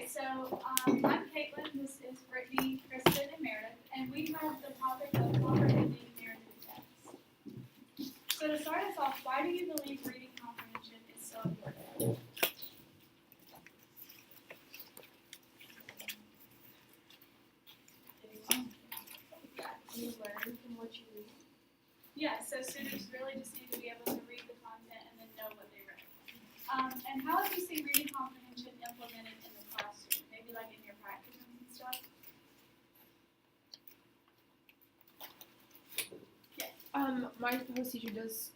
Okay, so I'm Caitlin, this is Brittany, Kristen, and Meredith, and we have the topic of comprehending narrative text. So to start us off, why do you believe reading comprehension is so important? You learn from what you read. Yeah, so students really just need to be able to read the content and then know what they read. And how have you seen reading comprehension implemented in the classroom? Maybe like in your practicums and stuff? My host teacher does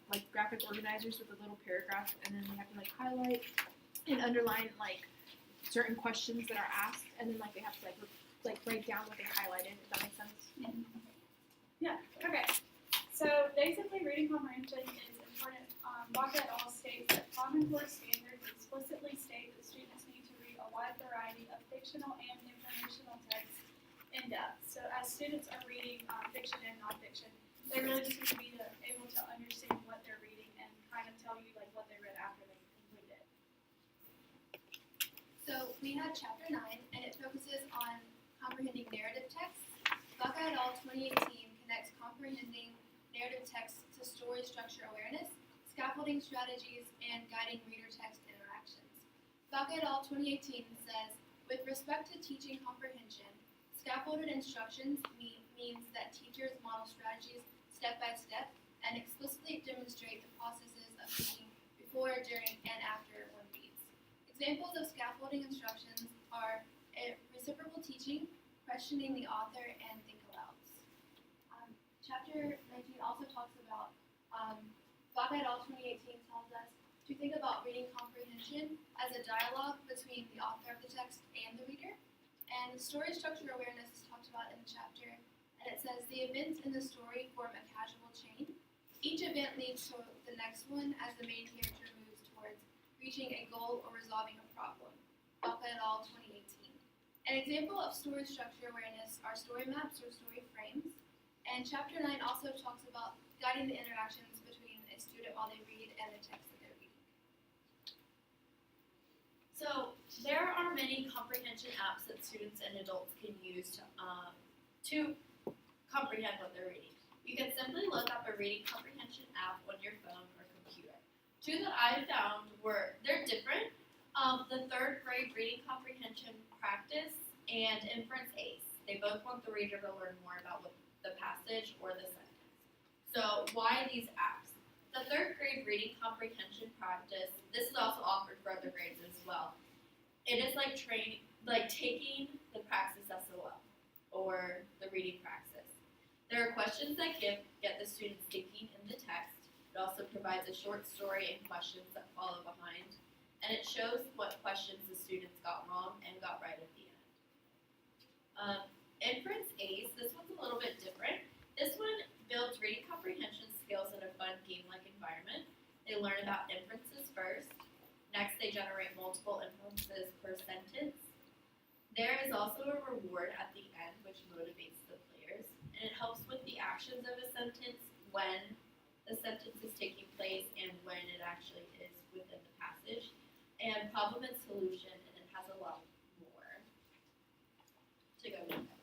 like graphic organizers with a little paragraph, and then we have to like highlight and underline like certain questions that are asked, and then like they have to like write down what they highlighted. If that makes sense. Yeah, okay. So basically reading comprehension is important. Baca et al. States that Common Core standards explicitly state that students need to read a wide variety of fictional and informational texts in depth. So as students are reading fiction and nonfiction, they really just need to be able to understand what they're reading and kind of tell you like what they read after they complete it. So we had chapter 9, and it focuses on comprehending narrative texts. Baca et al. 2018 connects comprehending narrative texts to story structure awareness, scaffolding strategies, and guiding reader-text interactions. Baca et al. 2018 says, with respect to teaching comprehension, scaffolded instructions means that teachers model strategies step by step and explicitly demonstrate the processes of teaching before, during, and after one reads. Examples of scaffolding instructions are reciprocal teaching, questioning the author, and think alouds. Chapter 19 also talks about Baca et al. 2018 tells us to think about reading comprehension as a dialogue between the author of the text and the reader. And story structure awareness is talked about in the chapter, and it says the events in the story form a causal chain. Each event leads to the next one as the main character moves towards reaching a goal or resolving a problem. Baca et al. 2018. An example of story structure awareness are story maps or story frames. And chapter 9 also talks about guiding the interactions between a student while they read and the text that they're reading. So there are many comprehension apps that students and adults can use to comprehend what they're reading. You can simply look up a reading comprehension app on your phone or computer. Two that I found they're different. The third grade reading comprehension practice and Inference ACE. They both want the reader to learn more about the passage or the sentence. So why these apps? The third grade reading comprehension practice, this is also offered for other grades as well. It is like taking the Praxis SOL or the reading praxis. There are questions that get the students thinking in the text. It also provides a short story and questions that follow behind. And it shows what questions the students got wrong and got right at the end. Inference ACE, this one's a little bit different. This one builds reading comprehension skills in a fun game-like environment. They learn about inferences first. Next, they generate multiple inferences per sentence. There is also a reward at the end, which motivates the players. And it helps with the actions of a sentence when the sentence is taking place and when it actually is within the passage. And problem and solution, and it has a lot more to go with it.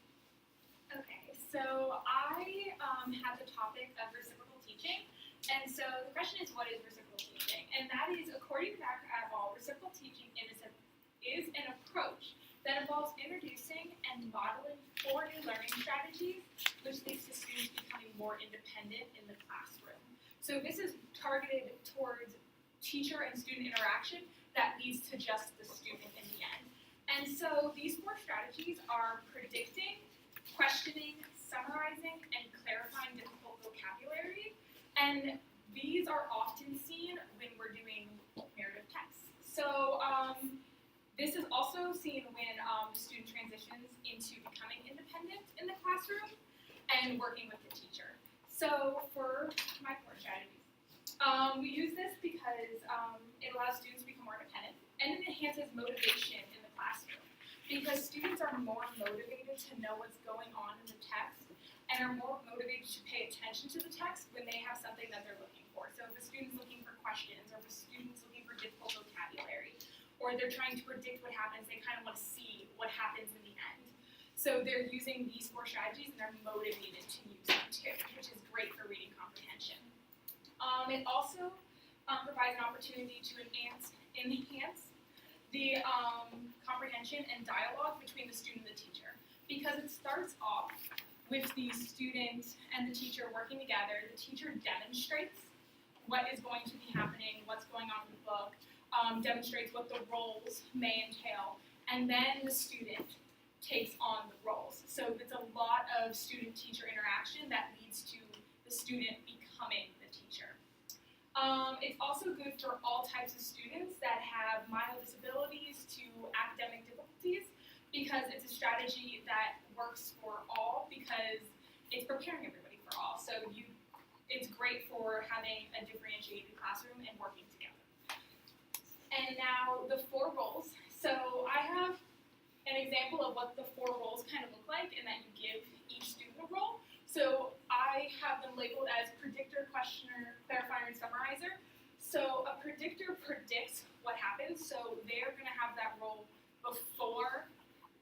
Okay, so I had the topic of reciprocal teaching, and so the question is, what is reciprocal teaching? And that is, according to Baca et al., reciprocal teaching is an approach that involves introducing and modeling 4 new learning strategies, which leads to students becoming more independent in the classroom. So this is targeted towards teacher and student interaction that leads to just the student in the end. And so these 4 strategies are predicting, questioning, summarizing, and clarifying difficult vocabulary. And these are often seen when we're doing narrative texts. So this is also seen when the student transitions into becoming independent in the classroom and working with the teacher. So for my 4 strategies, we use this because it allows students to become more independent, and it enhances motivation in the classroom because students are more motivated to know what's going on in the text and are more motivated to pay attention to the text when they have something that they're looking for. So if a student's looking for questions, or if a student's looking for difficult vocabulary, or or they're trying to predict what happens. They kind of want to see what happens in the end. So they're using these 4 strategies and they're motivated to use them too, which is great for reading comprehension. It also provides an opportunity to enhance the comprehension and dialogue between the student and the teacher, because it starts off with the student and the teacher working together. The teacher demonstrates what is going to be happening, what's going on in the book, demonstrates what the roles may entail, and then the student takes on the roles. So it's a lot of student-teacher interaction that leads to the student becoming the teacher. It's also good for all types of students that have mild disabilities to academic difficulties, because it's a strategy that works for all, because it's preparing everybody for all. So it's great for having a differentiated classroom and working together. And now the 4 roles. So I have an example of what the 4 roles kind of look like, and that you give each student a role. So I have them labeled as predictor, questioner, clarifier, and summarizer. So a predictor predicts what happens, so they're going to have that role before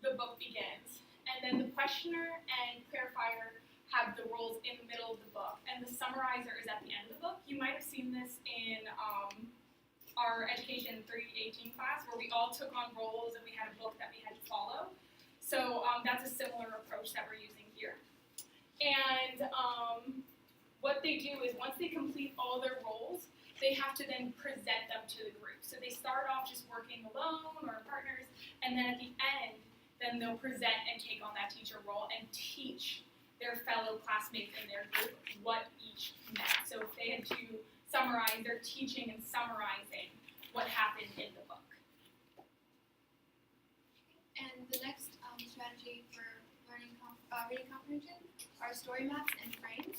the book begins. And then the questioner and clarifier have the roles in the middle of the book, and the summarizer is at the end of the book. You might have seen this in our Education 318 class, where we all took on roles and we had a book that we had to follow. So that's a similar approach that we're using here. And what they do is, once they complete all their roles, they have to then present them to the group. So they start off just working alone or in partners, and then at the end, then they'll present and take on that teacher role and teach their fellow classmates in their group what each meant. So if they had to summarize, they're teaching and summarizing what happened in the book. And the next strategy for learning reading comprehension are story maps and frames.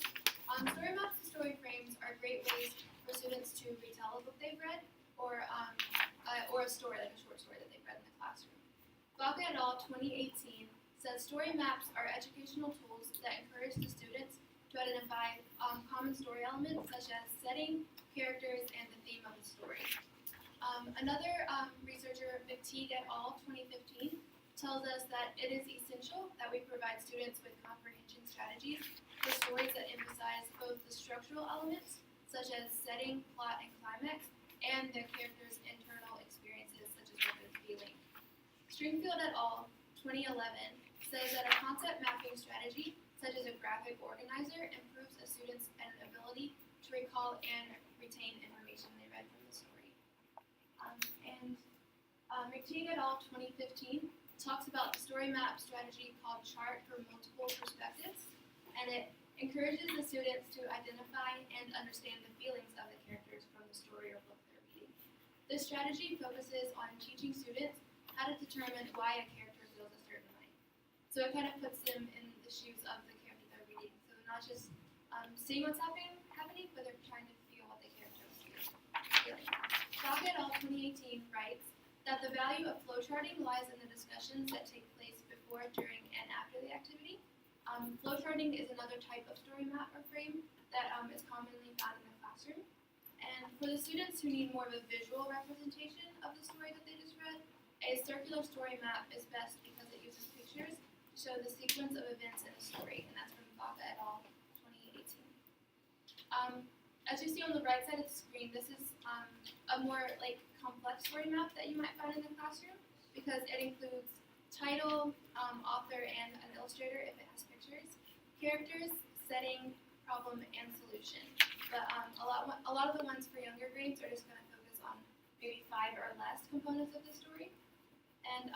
Story maps and story frames are great ways for students to retell a book they've read, or a story, like a short story that they've read in the classroom. Baca et al. 2018 says story maps are educational tools that encourage the students to identify common story elements such as setting, characters, and the theme of the story. Another researcher, McTeague et al. 2015, tells us that it is essential that we provide students with comprehension strategies for stories that emphasize both the structural elements, such as setting, plot, and climax, and the characters' internal experiences, such as what they're feeling. Stringfield et al. 2011 says that a concept mapping strategy, such as a graphic organizer, improves a student's ability to recall and retain information they read from the story. McTeague et al. 2015 talks about the story map strategy called Chart for Multiple Perspectives, and it encourages the students to identify and understand the feelings of the characters from the story or book they're reading. This strategy focuses on teaching students how to determine why a character feels a certain way. So it kind of puts them in the shoes of the character they're reading. So they're not just seeing what's happening, but they're trying to feel what the character is feeling. Baca et al. 2018 writes that the value of flowcharting lies in the discussions that take place before, during, and after the activity. Flowcharting is another type of story map or frame that is commonly found in the classroom. And for the students who need more of a visual representation of the story that they just read, a circular story map is best because it uses pictures to show the sequence of events in a story, and that's from Baca et al. 2018. As you see on the right side of the screen, this is a more complex story map that you might find in the classroom, because it includes title, author, and an illustrator if it has pictures, characters, setting, problem, and solution. But a lot of the ones for younger grades are just going to focus on maybe 5 or less components of the story. And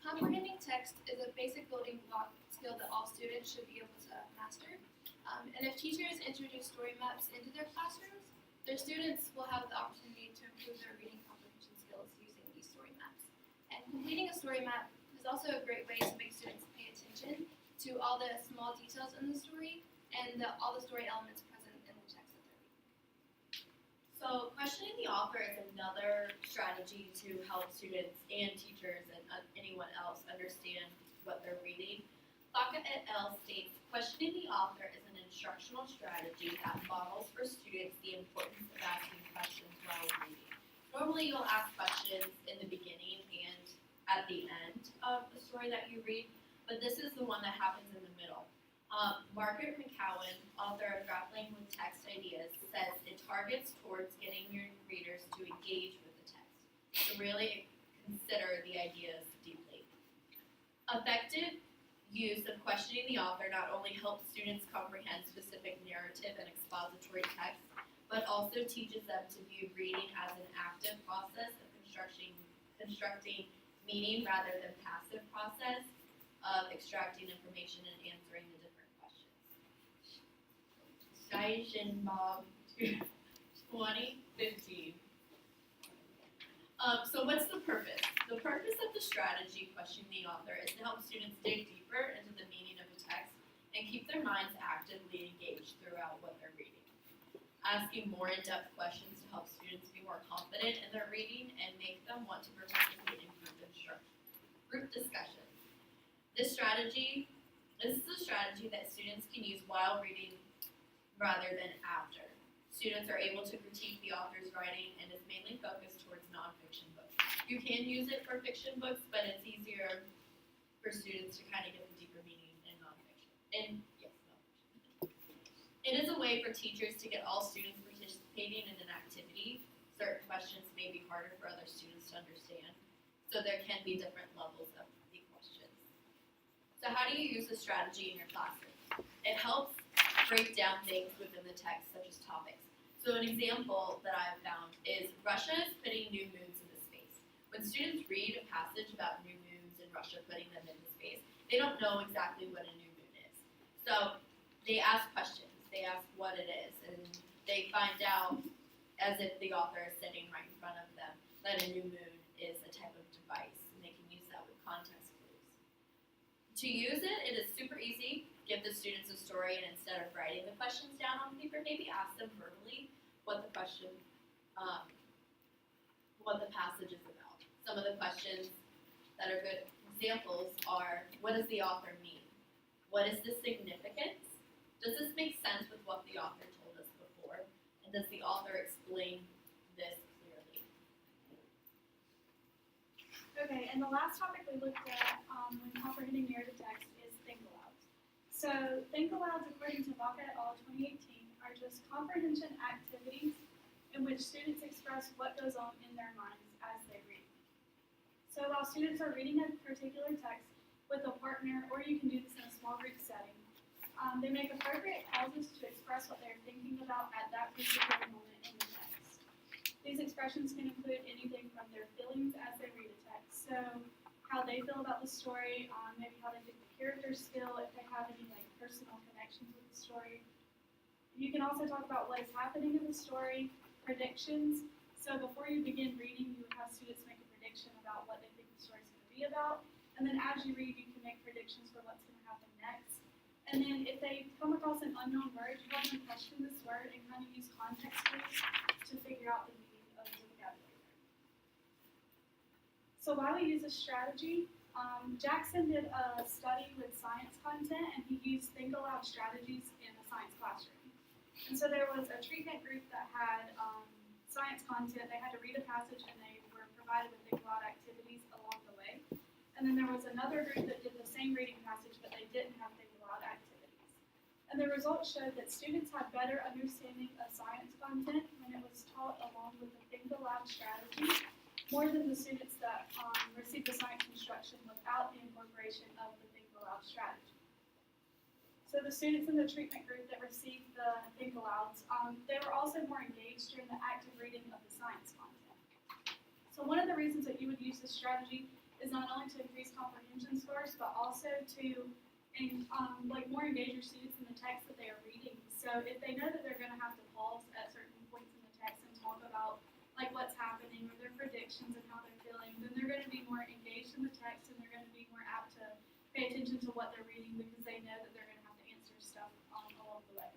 comprehending text is a basic building block skill that all students should be able to master. And if teachers introduce story maps into their classrooms, their students will have the opportunity to improve their reading comprehension skills using these story maps. And completing a story map is also a great way to make students pay attention to all the small details in the story and all the story elements present in the text that they're reading. So questioning the author is another strategy to help students and teachers and anyone else understand what they're reading. Baca et al. States, questioning the author is an instructional strategy that models for students the importance of asking questions while reading. Normally you'll ask questions in the beginning story that you read, but this is the one that happens in the middle. Margaret McCowan, author of Grappling with Text Ideas, says it targets towards getting your readers to engage with the text, to really consider the ideas deeply. Effective use of questioning the author not only helps students comprehend specific narrative and expository text, but also teaches them to view reading as an active process of constructing meaning rather than passive process of extracting information and answering the different questions. Bob 2015. So what's the purpose? The purpose of the strategy questioning the author is to help students dig deeper into the meaning of the text and keep their minds actively engaged throughout what they're reading. Asking more in-depth questions to help students be more confident in their reading and make them want to participate in group discussions. This is the strategy that students can use while reading rather than after. Students are able to critique the author's writing and is mainly focused towards nonfiction books. You can use it for fiction books, but it's easier for students to kind of get the deeper meaning in nonfiction. It is a way for teachers to get all students participating in an activity. Certain questions may be harder for other students to understand, so there can be different levels of the questions. So how do you use this strategy in your classroom? It helps break down things within the text, such as topics. So an example that I have found is Russia is putting new moons into space. When students read a passage about new moons and Russia putting them into space, they don't know exactly what a new moon is. So they ask questions. They ask what it is, and they find out, as if the author is sitting right in front of them, that a new moon is a type of device, and they can use that with context clues. To use it, it is super easy. Give the students a story, and instead of writing the questions down on paper, maybe ask them verbally what the question, what the passage is about. Some of the questions that are good examples are, what does the author mean? What is the significance? Does this make sense with what the author told us before? And does the author explain this clearly? Okay, and the last topic we looked at when comprehending narrative text is think alouds. So think alouds, according to Vaca et al. 2018, are just comprehension activities in which students express what goes on in their minds as they read. So while students are reading a particular text with a partner, or you can do this in a small group setting, they make appropriate pauses to express what they're thinking about at that particular moment in the text. These expressions can include anything from their feelings as they read a text, so how they feel about the story, maybe how they think the characters feel, if they have any like personal connections with the story. You can also talk about what is happening in the story, predictions. So before you begin reading, you would have students make a prediction about what they think the story is going to be about, and then as you read, you can make predictions for what's going to happen next. And then if they come across an unknown word, you have them question this word and kind of use context clues to figure out the meaning of the vocabulary. So why we use this strategy, Jackson did a study with science content, and he used think aloud strategies in a science classroom. And so there was a treatment group that had science content. They had to read a passage, and they were provided with think aloud activities along the way. And then there was another group that did the same reading passage, but they didn't have think aloud activities. And the results showed that students had better understanding of science content when it was taught along with the think aloud strategy, more than the students that received the science instruction without the incorporation of the think aloud strategy. So the students in the treatment group that received the think alouds, they were also more engaged during the active reading of the science content. So one of the reasons that you would use this strategy is not only to increase comprehension scores, but also to more engage your students in the text that they are reading. So if they know that they're going to have to pause at certain points in the text and talk about like what's happening or their predictions and how they're feeling, then they're going to be more engaged in the text, and they're going to be more apt to pay attention to what they're reading because they know that they're going to have to answer stuff along the way.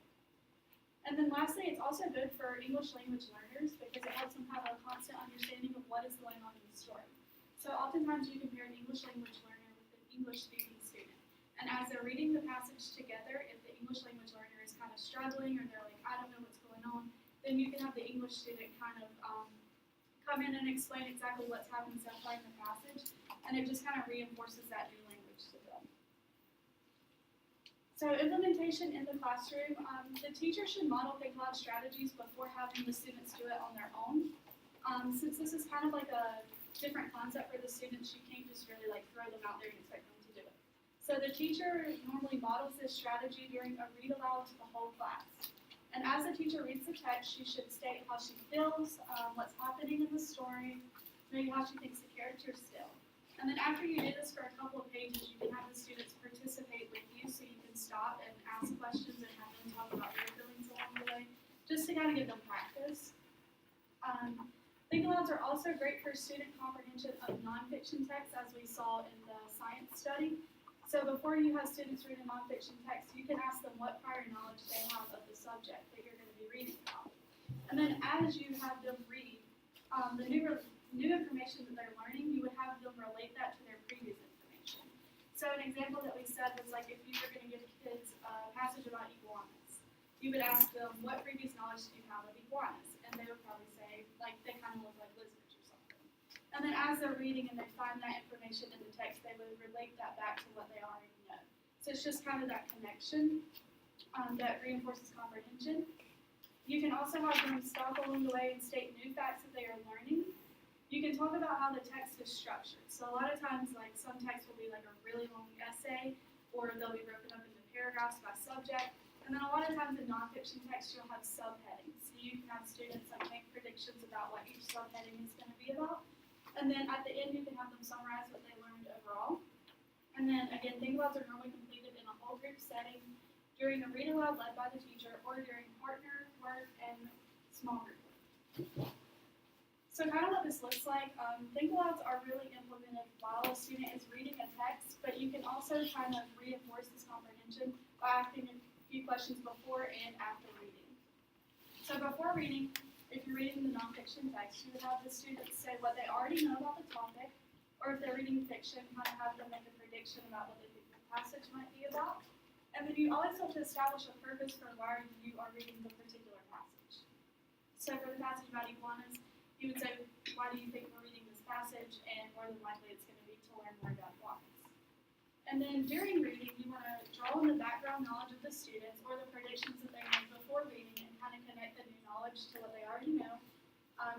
And then lastly, it's also good for English language learners because it helps them have a constant understanding of what is going on in the story. So oftentimes you compare an English language learner with an English speaking student. And as they're reading the passage together, if the English language learner is kind of struggling or they're like, I don't know what's going on, then you can have the English student kind of come in and explain exactly what's happening so far in the passage. and it just kind of reinforces that new language to them. So implementation in the classroom, the teacher should model Think Aloud strategies before having the students do it on their own. Since this is kind of like a different concept for the students, you can't just really like throw them out there and expect them to do it. So the teacher normally models this strategy during a read aloud to the whole class. And as the teacher reads the text, she should state how she feels, what's happening in the story, maybe how she thinks the character's still. And then after you do this for a couple of pages, you can have the students participate with you, so you can stop and ask questions and have them talk about their feelings along the way, just to kind of give them practice. Think Alouds are also great for student comprehension of nonfiction texts, as we saw in the science study. So before you have students read a nonfiction text, you can ask them what prior knowledge they have of the subject that you're going to be reading about. And then as you have them read the new information that they're learning, you would have them relate that to their previous information. So an example that we said was like if you were going to give kids a passage about iguanas, you would ask them, what previous knowledge do you have of iguanas? And they would probably say, like, they kind of look like lizards or something. And then as they're reading and they find that information in the text, they would relate that back to what they already know. So it's just kind of that connection that reinforces comprehension. You can also have them stop along the way and state new facts that they are learning. You can talk about how the text is structured. So a lot of times, like, some text will be like a really long essay, or they'll be broken up into paragraphs by subject. And then a lot of times in nonfiction text, you'll have subheadings. So you can have students like make predictions about what each subheading is going to be about. And then at the end, you can have them summarize what they learned overall. And then again, Think Alouds are normally completed in a whole group setting, during a read aloud led by the teacher, or during partner work and small group work. So kind of what this looks like, Think Alouds are really implemented while a student is reading a text, but you can also kind of reinforce this comprehension by asking a few questions before and after reading. So before reading, if you're reading the nonfiction text, you would have the students say what they already know about the topic, or if they're reading fiction, kind of have them make a prediction about what they think the passage might be about. And then you always have to establish a purpose for why you are reading the particular passage. So for the passage about iguanas, you would say, why do you think we're reading this passage? And more than likely it's going to be to learn more about iguanas. And then during reading, you want to draw on the background knowledge of the students or the predictions that they made before reading and kind of connect the new knowledge to what they already know.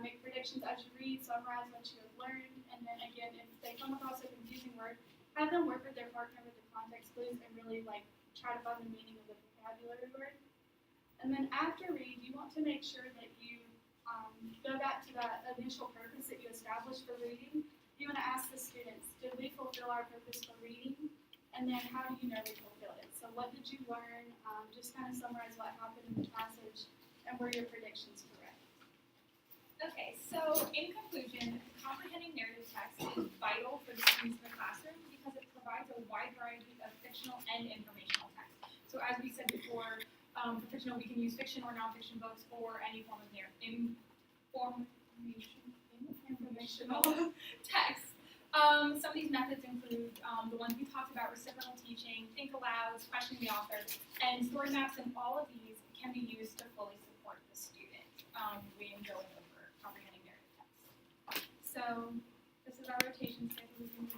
Make predictions as you read, summarize what you have learned, and then again, if they come across a confusing word, have them work with their partner with the context clues and really like try to find the meaning of the vocabulary word. And then after read, you want to make sure that you go back to that initial purpose that you established for reading. You want to ask the students, did we fulfill our purpose for reading? And then how do you know we fulfilled it? So what did you learn? Just kind of summarize what happened in the passage and were your predictions correct? Okay, so in conclusion, comprehending narrative text is vital for the students in the classroom because it provides a wide variety of fictional and informational text. So as we said before, for fictional, we can use fiction or nonfiction books or any form of informational text. Some of these methods include the ones we talked about: reciprocal teaching, Think Alouds, questioning the author, and story maps. And all of these can be used to fully support the student when going over comprehending narrative text. So this is our rotation schedule. We can move